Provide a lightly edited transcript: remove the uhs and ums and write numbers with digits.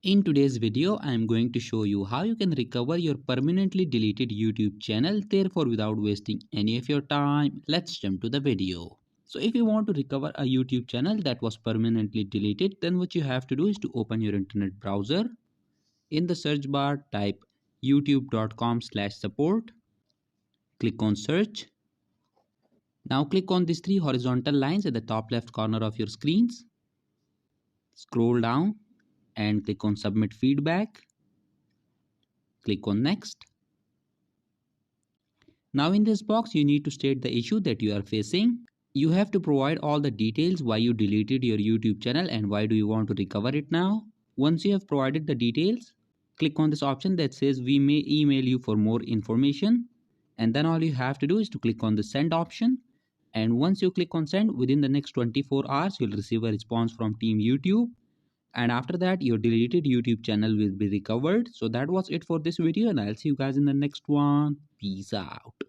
In today's video, I am going to show you how you can recover your permanently deleted YouTube channel. Therefore, without wasting any of your time, let's jump to the video. So if you want to recover a YouTube channel that was permanently deleted, then what you have to do is to open your internet browser. In the search bar, type youtube.com/support. Click on search. Now click on these three horizontal lines at the top left corner of your screens. Scroll down and click on submit feedback. Click on next. Now in this box, you need to state the issue that you are facing. You have to provide all the details why you deleted your YouTube channel and why do you want to recover it now. Once you have provided the details, click on this option that says we may email you for more information. And then all you have to do is to click on the send option. And once you click on send, within the next 24 hours, you'll receive a response from Team YouTube. And after that, your deleted YouTube channel will be recovered. So that was it for this video, and I'll see you guys in the next one. Peace out.